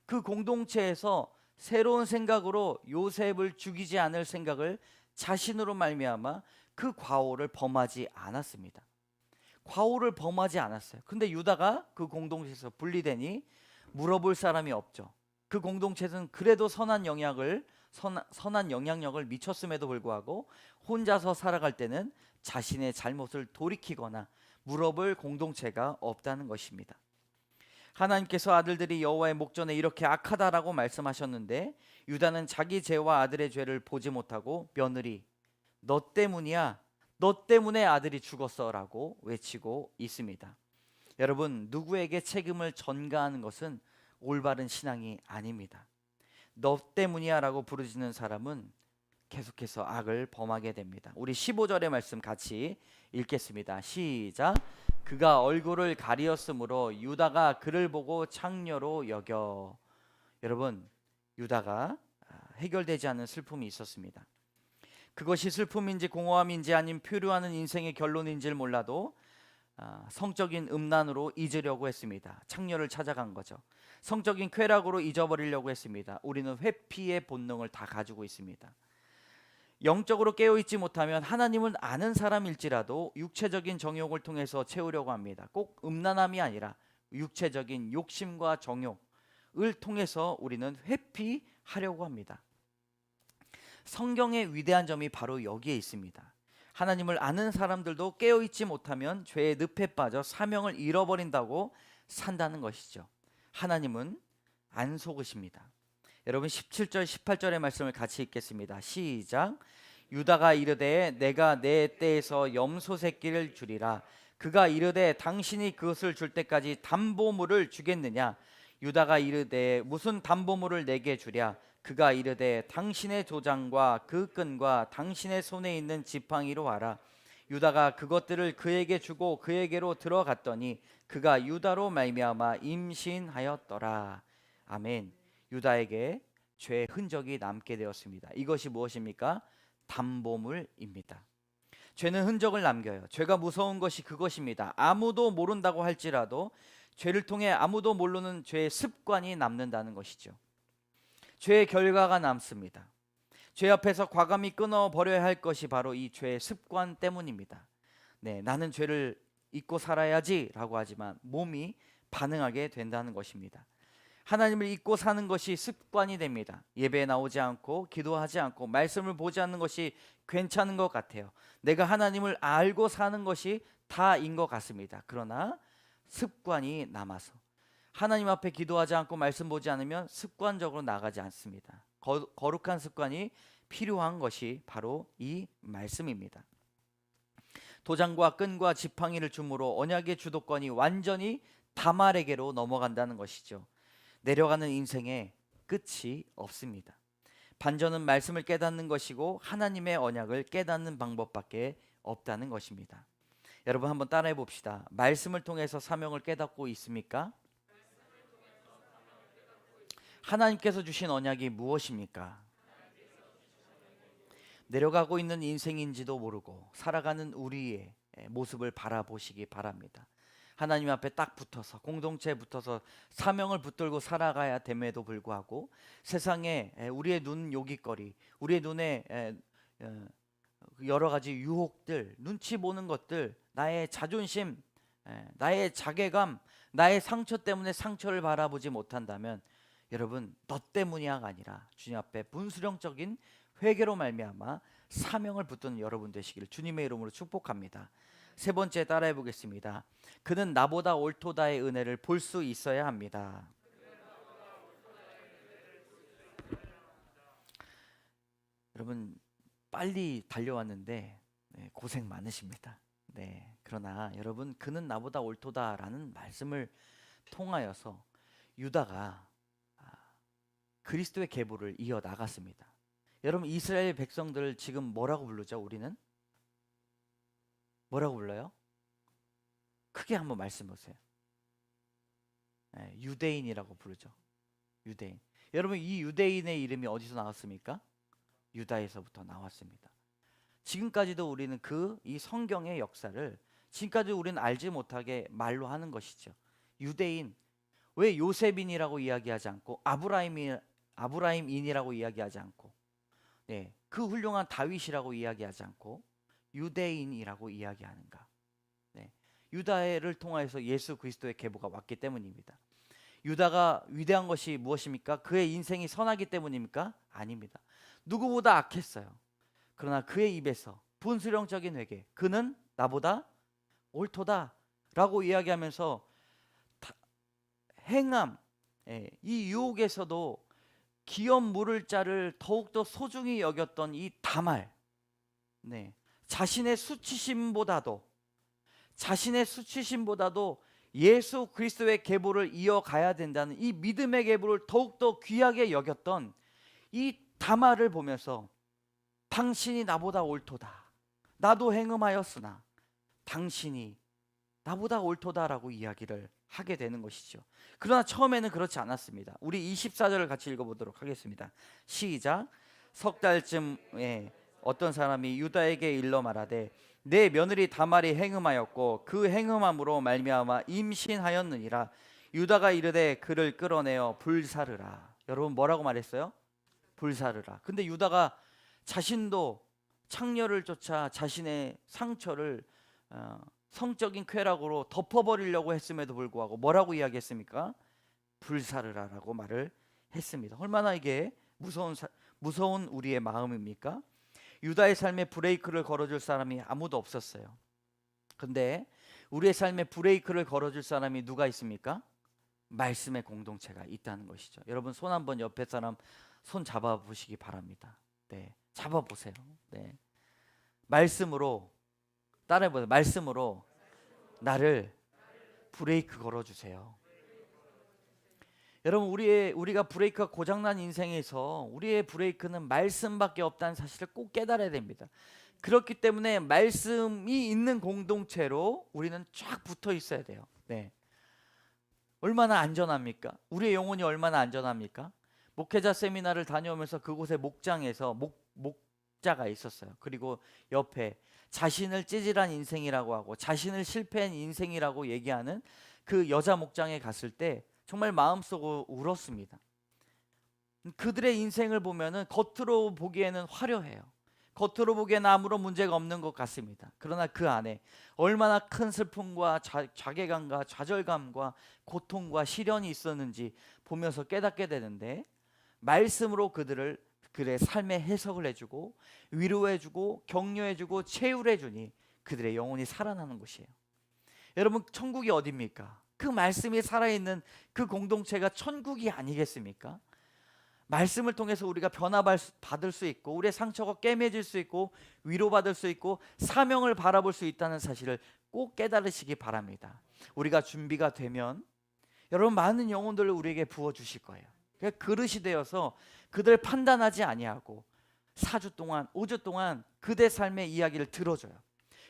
그 공동체에서 새로운 생각으로 요셉을 죽이지 않을 생각을 자신으로 말미암아 그 과오를 범하지 않았습니다. 과오를 범하지 않았어요. 근데 유다가 그 공동체에서 분리되니 물어볼 사람이 없죠. 그 공동체는 그래도 선한 영향력을 미쳤음에도 불구하고 혼자서 살아갈 때는 자신의 잘못을 돌이키거나 물어볼 공동체가 없다는 것입니다. 하나님께서 아들들이 여호와의 목전에 이렇게 악하다라고 말씀하셨는데 유다는 자기 죄와 아들의 죄를 보지 못하고 며느리 너 때문이야 너 때문에 아들이 죽었어라고 외치고 있습니다. 여러분 누구에게 책임을 전가하는 것은 올바른 신앙이 아닙니다. 너 때문이야 라고 부르짖는 사람은 계속해서 악을 범하게 됩니다. 우리 15절의 말씀 같이 읽겠습니다. 시작. 그가 얼굴을 가리었으므로 유다가 그를 보고 창녀로 여겨. 여러분 유다가 해결되지 않은 슬픔이 있었습니다. 그것이 슬픔인지 공허함인지 아님 표류하는 인생의 결론인지를 몰라도 성적인 음란으로 잊으려고 했습니다. 창녀를 찾아간 거죠. 성적인 쾌락으로 잊어버리려고 했습니다. 우리는 회피의 본능을 다 가지고 있습니다. 영적으로 깨어있지 못하면 하나님을 아는 사람일지라도 육체적인 정욕을 통해서 채우려고 합니다. 꼭 음란함이 아니라 육체적인 욕심과 정욕을 통해서 우리는 회피하려고 합니다. 성경의 위대한 점이 바로 여기에 있습니다. 하나님을 아는 사람들도 깨어있지 못하면 죄의 늪에 빠져 사명을 잃어버린다고 산다는 것이죠. 하나님은 안 속으십니다. 여러분 17절 18절의 말씀을 같이 읽겠습니다. 시작. 유다가 이르되 내가 내 떼에서 염소 새끼를 주리라. 그가 이르되 당신이 그것을 줄 때까지 담보물을 주겠느냐. 유다가 이르되 무슨 담보물을 내게 주랴. 그가 이르되 당신의 도장과 그 끈과 당신의 손에 있는 지팡이로 와라. 유다가 그것들을 그에게 주고 그에게로 들어갔더니 그가 유다로 말미암아 임신하였더라. 아멘. 유다에게 죄의 흔적이 남게 되었습니다. 이것이 무엇입니까? 담보물입니다. 죄는 흔적을 남겨요. 죄가 무서운 것이 그것입니다. 아무도 모른다고 할지라도 죄를 통해 아무도 모르는 죄의 습관이 남는다는 것이죠. 죄의 결과가 남습니다. 죄 앞에서 과감히 끊어버려야 할 것이 바로 이 죄의 습관 때문입니다. 네, 나는 죄를 잊고 살아야지 라고 하지만 몸이 반응하게 된다는 것입니다. 하나님을 잊고 사는 것이 습관이 됩니다. 예배에 나오지 않고 기도하지 않고 말씀을 보지 않는 것이 괜찮은 것 같아요. 내가 하나님을 알고 사는 것이 다인 것 같습니다. 그러나 습관이 남아서 하나님 앞에 기도하지 않고 말씀 보지 않으면 습관적으로 나가지 않습니다. 거룩한 습관이 필요한 것이 바로 이 말씀입니다. 도장과 끈과 지팡이를 주므로 언약의 주도권이 완전히 다말에게로 넘어간다는 것이죠. 내려가는 인생에 끝이 없습니다. 반전은 말씀을 깨닫는 것이고 하나님의 언약을 깨닫는 방법밖에 없다는 것입니다. 여러분 한번 따라해 봅시다. 말씀을 통해서 사명을 깨닫고 있습니까? 하나님께서 주신 언약이 무엇입니까? 내려가고 있는 인생인지도 모르고 살아가는 우리의 모습을 바라보시기 바랍니다. 하나님 앞에 딱 붙어서 공동체에 붙어서 사명을 붙들고 살아가야 됨에도 불구하고 세상에 우리의 눈 요깃거리, 우리의 눈에 여러 가지 유혹들, 눈치 보는 것들, 나의 자존심, 나의 자괴감, 나의 상처 때문에 상처를 바라보지 못한다면 여러분 너 때문이야가 아니라 주님 앞에 분수령적인 회개로 말미암아 사명을 붙드는 여러분 되시기를 주님의 이름으로 축복합니다. 세 번째 따라해 보겠습니다. 그는 나보다 옳도다의 은혜를 볼 수 있어야 합니다. 여러분 빨리 달려왔는데 고생 많으십니다. 그러나 여러분 그는 나보다 옳도다라는 말씀을 통하여서 유다가 그리스도의 계보를 이어 나갔습니다. 여러분 이스라엘 백성들을 지금 뭐라고 부르죠? 우리는 뭐라고 불러요? 크게 한번 말씀 보세요. 유대인이라고 부르죠. 유대인. 여러분 이 유대인의 이름이 어디서 나왔습니까? 유다에서부터 나왔습니다. 지금까지도 우리는 이 성경의 역사를 지금까지 우리는 알지 못하게 말로 하는 것이죠. 유대인. 왜 요셉인이라고 이야기하지 않고 아브라임인이라고 이야기하지 않고 그 훌륭한 다윗이라고 이야기하지 않고 유대인이라고 이야기하는가? 유다를 통하여서 예수 그리스도의 계보가 왔기 때문입니다. 유다가 위대한 것이 무엇입니까? 그의 인생이 선하기 때문입니까? 아닙니다. 누구보다 악했어요. 그러나 그의 입에서 분수령적인 회개, 그는 나보다 옳도다라고 이야기하면서 행함, 이 유혹에서도 기업 물을 자를 더욱더 소중히 여겼던 이 다말, 자신의 수치심보다도 예수 그리스도의 계보를 이어가야 된다는 이 믿음의 계보를 더욱더 귀하게 여겼던 이 다말을 보면서 당신이 나보다 옳도다. 나도 행음하였으나 당신이 나보다 옳도다라고 이야기를 하게 되는 것이죠. 그러나 처음에는 그렇지 않았습니다. 우리 24절을 같이 읽어보도록 하겠습니다. 시작. 석 달쯤에 어떤 사람이 유다에게 일러 말하되 내 며느리 다말이 행음하였고 그 행음함으로 말미암아 임신하였느니라. 유다가 이르되 그를 끌어내어 불사르라. 여러분 뭐라고 말했어요? 불사르라. 근데 유다가 자신도 창녀를 쫓아 자신의 상처를 성적인 쾌락으로 덮어버리려고 했음에도 불구하고 뭐라고 이야기했습니까? 불사르라라고 말을 했습니다. 얼마나 이게 무서운 우리의 마음입니까? 유다의 삶에 브레이크를 걸어줄 사람이 아무도 없었어요. 근데 우리의 삶에 브레이크를 걸어줄 사람이 누가 있습니까? 말씀의 공동체가 있다는 것이죠. 여러분 손 한번 옆에 사람 손 잡아보시기 바랍니다. 잡아보세요. 말씀으로 따라해보세요. 말씀으로 나를 브레이크 걸어주세요. 여러분 우리가 브레이크가 고장난 인생에서 우리의 브레이크는 말씀밖에 없다는 사실을 꼭 깨달아야 됩니다. 그렇기 때문에 말씀이 있는 공동체로 우리는 쫙 붙어 있어야 돼요. 얼마나 안전합니까? 우리의 영혼이 얼마나 안전합니까? 목회자 세미나를 다녀오면서 그곳에 목장에서 목자가 있었어요. 그리고 옆에 자신을 찌질한 인생이라고 하고 자신을 실패한 인생이라고 얘기하는 그 여자 목장에 갔을 때 정말 마음속으로 울었습니다. 그들의 인생을 보면은 겉으로 보기에는 화려해요. 겉으로 보기에는 아무런 문제가 없는 것 같습니다. 그러나 그 안에 얼마나 큰 슬픔과 자괴감과 좌절감과 고통과 시련이 있었는지 보면서 깨닫게 되는데 말씀으로 그들의 삶의 해석을 해주고 위로해주고 격려해주고 채울해주니 그들의 영혼이 살아나는 것이에요. 여러분 천국이 어디입니까? 그 말씀이 살아있는 그 공동체가 천국이 아니겠습니까? 말씀을 통해서 우리가 변화받을 수 있고 우리의 상처가 꿰매질 수 있고 위로받을 수 있고 사명을 바라볼 수 있다는 사실을 꼭 깨달으시기 바랍니다. 우리가 준비가 되면 여러분 많은 영혼들을 우리에게 부어주실 거예요. 그릇이 되어서 그들 판단하지 아니하고 4주 동안 5주 동안 그대 삶의 이야기를 들어줘요.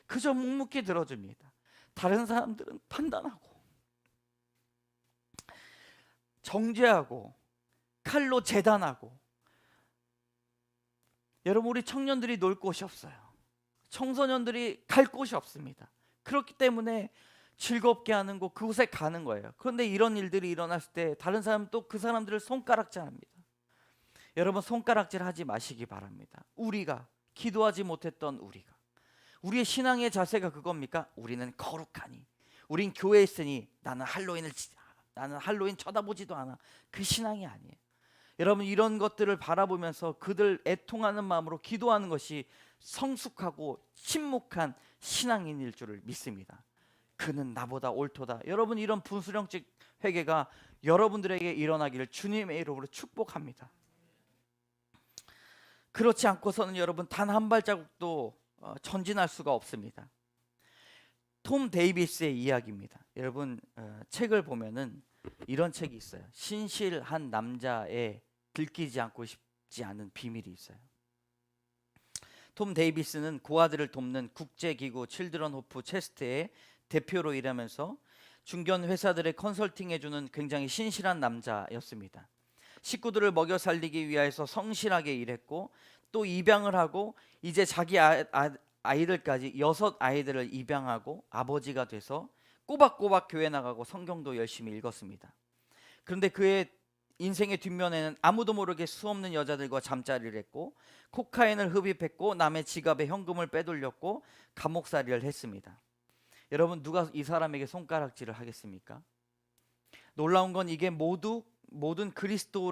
그저 묵묵히 들어줍니다. 다른 사람들은 판단하고 정죄하고 칼로 재단하고 여러분, 우리 청년들이 놀 곳이 없어요. 청소년들이 갈 곳이 없습니다. 그렇기 때문에 즐겁게 하는 곳, 그곳에 가는 거예요. 그런데 이런 일들이 일어났을 때 다른 사람은 또 그 사람들을 손가락질합니다. 여러분, 손가락질 하지 마시기 바랍니다. 우리가 기도하지 못했던 우리의 신앙의 자세가 그겁니까? 우리는 거룩하니, 우린 교회에 있으니 나는 할로윈 쳐다보지도 않아. 그 신앙이 아니에요. 여러분, 이런 것들을 바라보면서 그들 애통하는 마음으로 기도하는 것이 성숙하고 침묵한 신앙인일 줄을 믿습니다. 그는 나보다 옳도다. 여러분, 이런 분수령적 회개가 여러분들에게 일어나기를 주님의 이름으로 축복합니다. 그렇지 않고서는 여러분 단 한 발자국도 전진할 수가 없습니다. 톰 데이비스의 이야기입니다. 여러분, 책을 보면은 이런 책이 있어요. 신실한 남자의 들키지 않고 싶지 않은 비밀이 있어요. 톰 데이비스는 고아들을 돕는 국제기구 칠드런 호프 체스트의 대표로 일하면서 중견 회사들의 컨설팅해주는 굉장히 신실한 남자였습니다. 식구들을 먹여 살리기 위해서 성실하게 일했고, 또 입양을 하고 이제 자기 아이들까지 6아이들을 입양하고 아버지가 돼서 꼬박꼬박 교회 나가고 성경도 열심히 읽었습니다. 그런데 그의 인생의 뒷면에는 아무도 모르게 수없는 여자들과 잠자리를 했고, 코카인을 흡입했고, 남의 지갑에 현금을 빼돌렸고, 감옥살이를 했습니다. 여러분, 누가 이 사람에게 손가락질을 하겠습니까? 놀라운 건 이게 모든 그리스도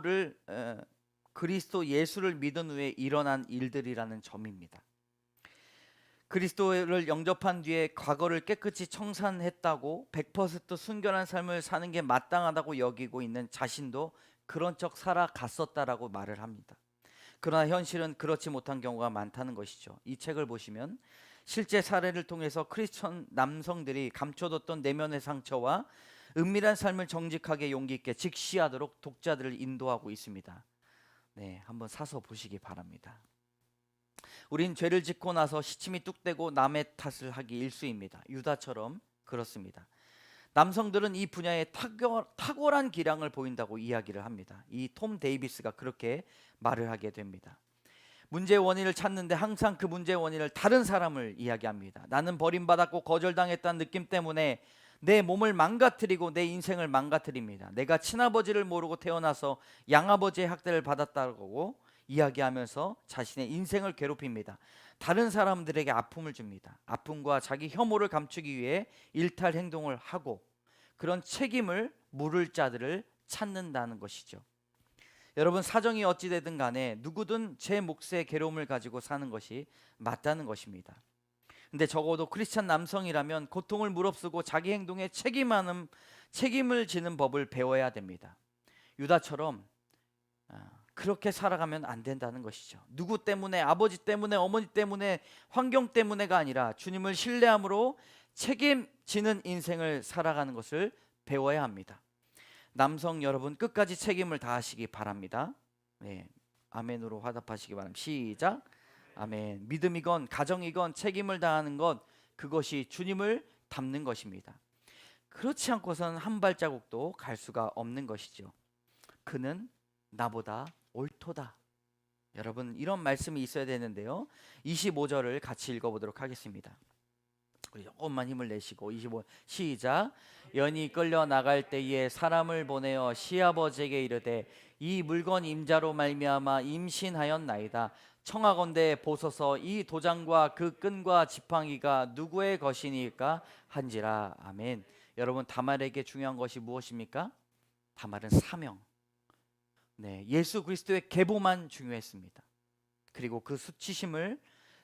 예수를 믿은 후에 일어난 일들이라는 점입니다. 그리스도를 영접한 뒤에 과거를 깨끗이 청산했다고 100% 순결한 삶을 사는 게 마땅하다고 여기고 있는 자신도 그런 척 살아갔었다라고 말을 합니다. 그러나 현실은 그렇지 못한 경우가 많다는 것이죠. 이 책을 보시면 실제 사례를 통해서 크리스천 남성들이 감춰뒀던 내면의 상처와 은밀한 삶을 정직하게 용기 있게 직시하도록 독자들을 인도하고 있습니다. 네, 한번 사서 보시기 바랍니다. 우린 죄를 짓고 나서 시침이 뚝대고 남의 탓을 하기 일쑤입니다. 유다처럼 그렇습니다. 남성들은 이 분야에 탁월한 기량을 보인다고 이야기를 합니다. 이 톰 데이비스가 그렇게 말을 하게 됩니다. 문제의 원인을 찾는데 항상 그 문제의 원인을 다른 사람을 이야기합니다. 나는 버림받았고 거절당했다는 느낌 때문에 내 몸을 망가뜨리고 내 인생을 망가뜨립니다. 내가 친아버지를 모르고 태어나서 양아버지의 학대를 받았다고 이야기하면서 자신의 인생을 괴롭힙니다. 다른 사람들에게 아픔을 줍니다. 아픔과 자기 혐오를 감추기 위해 일탈 행동을 하고 그런 책임을 물을 자들을 찾는다는 것이죠. 여러분, 사정이 어찌 되든 간에 누구든 제 몫의 괴로움을 가지고 사는 것이 맞다는 것입니다. 근데 적어도 크리스찬 남성이라면 고통을 무릅쓰고 자기 행동에 책임을 지는 법을 배워야 됩니다. 유다처럼 그렇게 살아가면 안 된다는 것이죠. 누구 때문에, 아버지 때문에, 어머니 때문에, 환경 때문에가 아니라 주님을 신뢰함으로 책임지는 인생을 살아가는 것을 배워야 합니다. 남성 여러분, 끝까지 책임을 다하시기 바랍니다. 네, 아멘으로 화답하시기 바랍니다. 시작. 아멘. 믿음이건 가정이건 책임을 다하는 것, 그것이 주님을 닮는 것입니다. 그렇지 않고서는 한 발자국도 갈 수가 없는 것이죠. 그는 나보다 옳도다. 여러분, 이런 말씀이 있어야 되는데요. 25절을 같이 읽어보도록 하겠습니다. 우리 조금만 힘을 내시고 25 시작. 연이 끌려 나갈 때에 사람을 보내어 시아버지에게 이르되 이 물건 임자로 말미암아 임신하였나이다. 청하건대 보소서 이 도장과 그 끈과 지팡이가 누구의 것이니까 한지라. 아멘. 여러분, 다말에게 중요한 것이 무엇입니까? 다말은 사명. 네, 예수 그리스도의 계보만 중요했습니다. 그리고 그 수치심을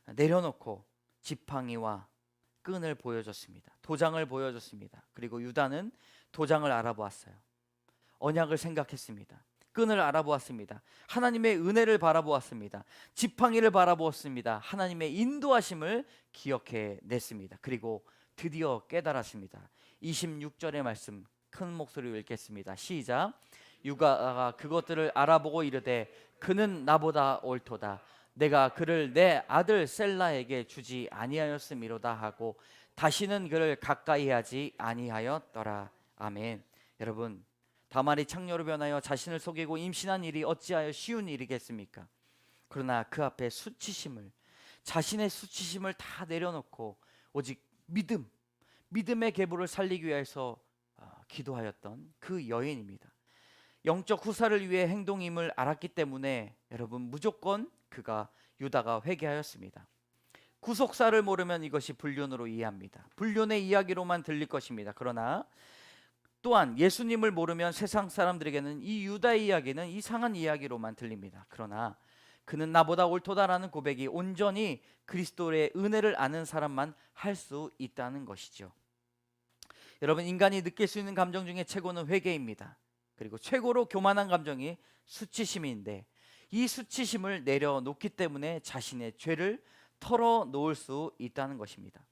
내려놓고 지팡이와 끈을 보여줬습니다. 도장을 보여줬습니다. 그리고 유다는 도장을 알아보았어요. 언약을 생각했습니다. 끈을 알아보았습니다. 하나님의 은혜를 바라보았습니다. 지팡이를 바라보았습니다. 하나님의 인도하심을 기억해 냈습니다. 그리고 드디어 깨달았습니다. 26절의 말씀 큰 목소리로 읽겠습니다. 시작. 유다가 그것들을 알아보고 이르되 그는 나보다 옳도다. 내가 그를 내 아들 셀라에게 주지 아니하였음이로다 하고 다시는 그를 가까이 하지 아니하였더라. 아멘. 여러분, 다말이 창녀로 변하여 자신을 속이고 임신한 일이 어찌하여 쉬운 일이겠습니까? 그러나 그 앞에 수치심을, 자신의 수치심을 다 내려놓고 오직 믿음의 계보를 살리기 위해서 기도하였던 그 여인입니다. 영적 후사를 위해 행동임을 알았기 때문에 여러분 무조건 유다가 회개하였습니다. 구속사를 모르면 이것이 불륜으로 이해합니다. 불륜의 이야기로만 들릴 것입니다. 그러나 또한 예수님을 모르면 세상 사람들에게는 이 유다의 이야기는 이상한 이야기로만 들립니다. 그러나 그는 나보다 옳도다라는 고백이 온전히 그리스도의 은혜를 아는 사람만 할 수 있다는 것이죠. 여러분, 인간이 느낄 수 있는 감정 중에 최고는 회개입니다. 그리고 최고로 교만한 감정이 수치심인데, 이 수치심을 내려놓기 때문에 자신의 죄를 털어놓을 수 있다는 것입니다.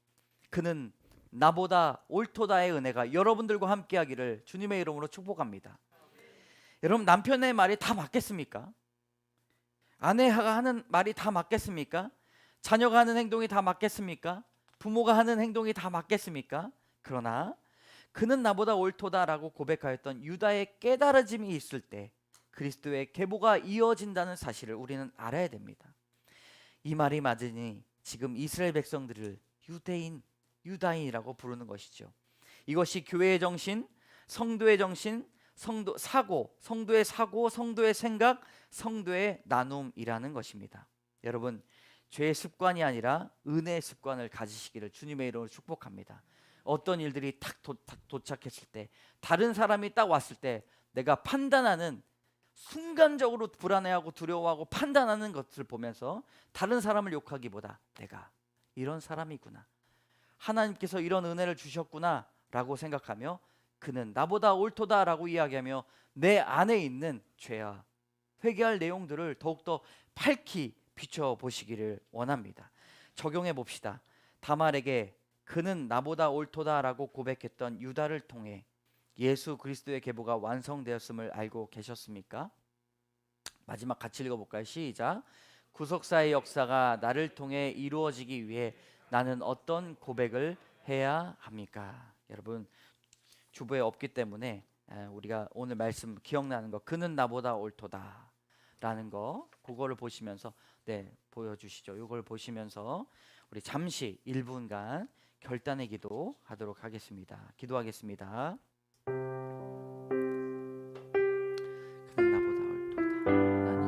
그는 나보다 옳도다의 은혜가 여러분들과 함께하기를 주님의 이름으로 축복합니다. 여러분, 남편의 말이 다 맞겠습니까? 아내가 하는 말이 다 맞겠습니까? 자녀가 하는 행동이 다 맞겠습니까? 부모가 하는 행동이 다 맞겠습니까? 그러나 그는 나보다 옳도다라고 고백하였던 유다의 깨달아짐이 있을 때 그리스도의 계보가 이어진다는 사실을 우리는 알아야 됩니다. 이 말이 맞으니 지금 이스라엘 백성들을 유다인이라고 부르는 것이죠. 이것이 교회의 정신, 성도의 정신, 성도의 사고, 성도의 생각, 성도의 나눔이라는 것입니다. 여러분, 죄의 습관이 아니라 은혜의 습관을 가지시기를 주님의 이름으로 축복합니다. 어떤 일들이 탁 도착했을 때, 다른 사람이 딱 왔을 때 내가 판단하는, 순간적으로 불안해하고 두려워하고 판단하는 것을 보면서 다른 사람을 욕하기보다 내가 이런 사람이구나, 하나님께서 이런 은혜를 주셨구나 라고 생각하며 그는 나보다 옳도다 라고 이야기하며 내 안에 있는 죄와 회개할 내용들을 더욱더 밝히 비춰보시기를 원합니다. 적용해 봅시다. 다말에게 그는 나보다 옳도다 라고 고백했던 유다를 통해 예수 그리스도의 계보가 완성되었음을 알고 계셨습니까? 마지막 같이 읽어볼까요? 시작. 구속사의 역사가 나를 통해 이루어지기 위해 나는 어떤 고백을 해야 합니까? 여러분, 주부에 없기 때문에 우리가 오늘 말씀 기억나는 거, 그는 나보다 옳도다 라는 거, 그거를 보시면서 보여주시죠. 이걸 보시면서 우리 잠시 1분간 결단의 기도 하도록 하겠습니다. 기도하겠습니다. 그는 나보다 옳도다. 나는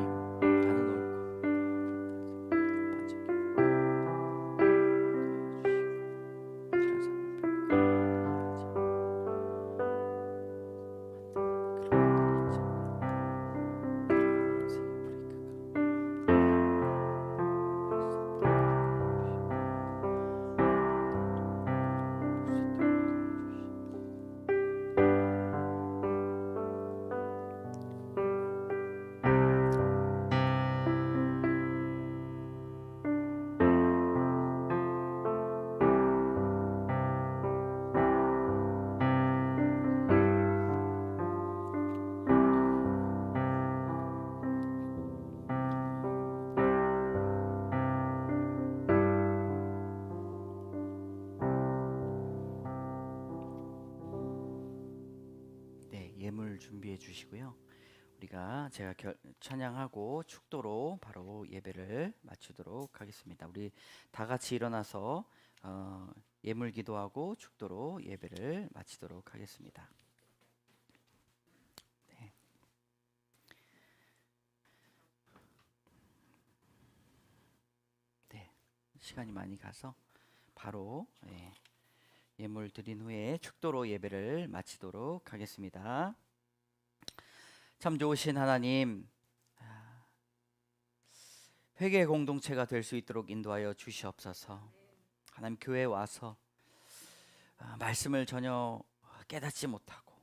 예물 준비해 주시고요. 제가 찬양하고 축도로 바로 예배를 마치도록 하겠습니다. 우리 다 같이 일어나서 예물 기도하고 축도로 예배를 마치도록 하겠습니다. 네. 시간이 많이 가서 바로 예물 드린 후에 축도로 예배를 마치도록 하겠습니다. 참 좋으신 하나님, 회개 공동체가 될 수 있도록 인도하여 주시옵소서. 하나님, 교회에 와서 말씀을 전혀 깨닫지 못하고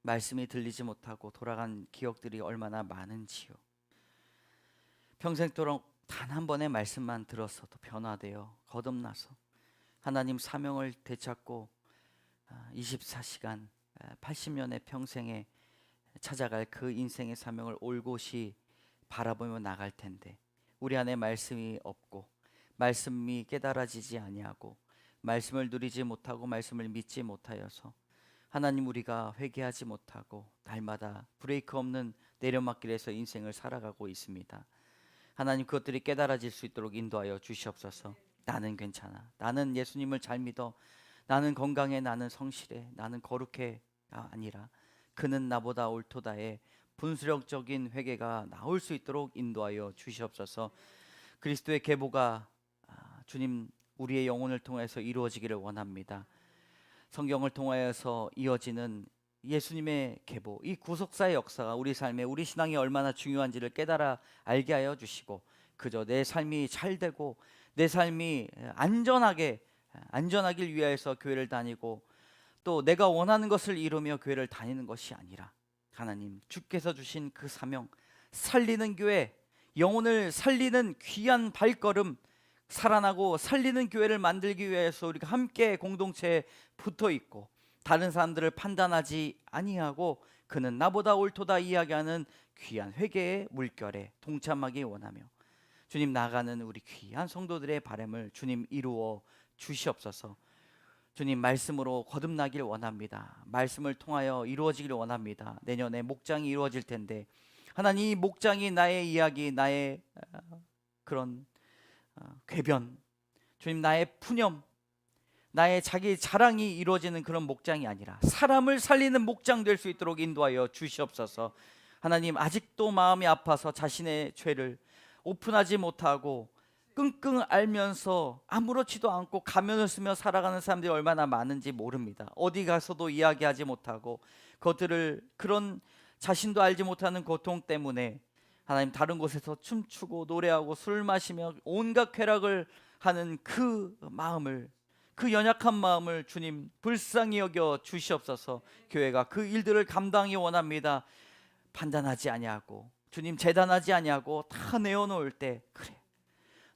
말씀이 들리지 못하고 돌아간 기억들이 얼마나 많은지요. 평생도록 단 한 번의 말씀만 들었어도 변화되어 거듭나서 하나님 사명을 되찾고 24시간 80년의 평생에 찾아갈 그 인생의 사명을 올곧이 바라보며 나갈 텐데 우리 안에 말씀이 없고 말씀이 깨달아지지 아니하고 말씀을 누리지 못하고 말씀을 믿지 못하여서 하나님, 우리가 회개하지 못하고 날마다 브레이크 없는 내려막길에서 인생을 살아가고 있습니다. 하나님, 그것들이 깨달아질 수 있도록 인도하여 주시옵소서. 나는 괜찮아, 나는 예수님을 잘 믿어, 나는 건강해, 나는 성실해, 나는 거룩해 가 아니라 그는 나보다 옳도다의 분수령적인 회개가 나올 수 있도록 인도하여 주시옵소서. 그리스도의 계보가 주님 우리의 영혼을 통해서 이루어지기를 원합니다. 성경을 통하여서 이어지는 예수님의 계보, 이 구속사의 역사가 우리 삶에, 우리 신앙이 얼마나 중요한지를 깨달아 알게 하여 주시고, 그저 내 삶이 잘 되고 내 삶이 안전하길 위하여서 교회를 다니고 또 내가 원하는 것을 이루며 교회를 다니는 것이 아니라, 하나님 주께서 주신 그 사명, 살리는 교회, 영혼을 살리는 귀한 발걸음, 살아나고 살리는 교회를 만들기 위해서 우리가 함께 공동체에 붙어 있고 다른 사람들을 판단하지 아니하고 그는 나보다 옳도다 이야기하는 귀한 회개의 물결에 동참하기 원하며, 주님 나아가는 우리 귀한 성도들의 바람을 주님 이루어 주시옵소서. 주님 말씀으로 거듭나길 원합니다. 말씀을 통하여 이루어지길 원합니다. 내년에 목장이 이루어질 텐데, 하나님 이 목장이 나의 이야기, 나의 그런 궤변, 주님 나의 푸념, 나의 자기 자랑이 이루어지는 그런 목장이 아니라 사람을 살리는 목장 될 수 있도록 인도하여 주시옵소서. 하나님 아직도 마음이 아파서 자신의 죄를 오픈하지 못하고 끙끙 앓면서 아무렇지도 않고 가면을 쓰며 살아가는 사람들이 얼마나 많은지 모릅니다. 어디 가서도 이야기하지 못하고 그것들을, 그런 자신도 알지 못하는 고통 때문에 하나님 다른 곳에서 춤추고 노래하고 술 마시며 온갖 쾌락을 하는 그 마음을, 그 연약한 마음을 주님 불쌍히 여겨 주시옵소서. 교회가 그 일들을 감당이 원합니다. 판단하지 아니하고 주님 재단하지 아니하고 다 내어놓을 때, 그래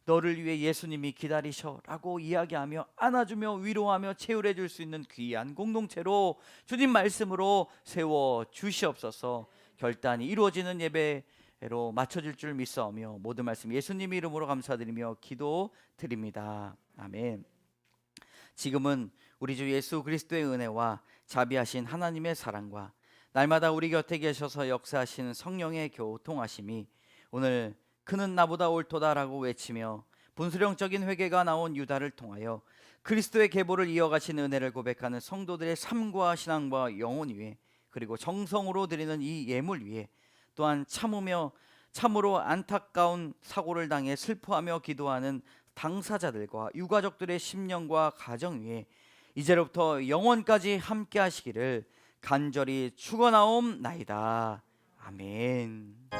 너를 위해 예수님이 기다리셔라고 이야기하며 안아주며 위로하며 채울해 줄 수 있는 귀한 공동체로 주님 말씀으로 세워 주시옵소서. 결단이 이루어지는 예배로 맞춰질 줄 믿사오며 모든 말씀 예수님 이름으로 감사드리며 기도드립니다. 아멘. 지금은 우리 주 예수 그리스도의 은혜와 자비하신 하나님의 사랑과 날마다 우리 곁에 계셔서 역사하시는 성령의 교통하심이, 오늘 그는 나보다 옳도다라고 외치며 분수령적인 회개가 나온 유다를 통하여 그리스도의 계보를 이어가신 은혜를 고백하는 성도들의 삶과 신앙과 영혼 위에, 그리고 정성으로 드리는 이 예물 위에, 또한 참으로 안타까운 사고를 당해 슬퍼하며 기도하는 당사자들과 유가족들의 심령과 가정 위에 이제로부터 영원까지 함께 하시기를 간절히 축원하옵나이다. 아멘.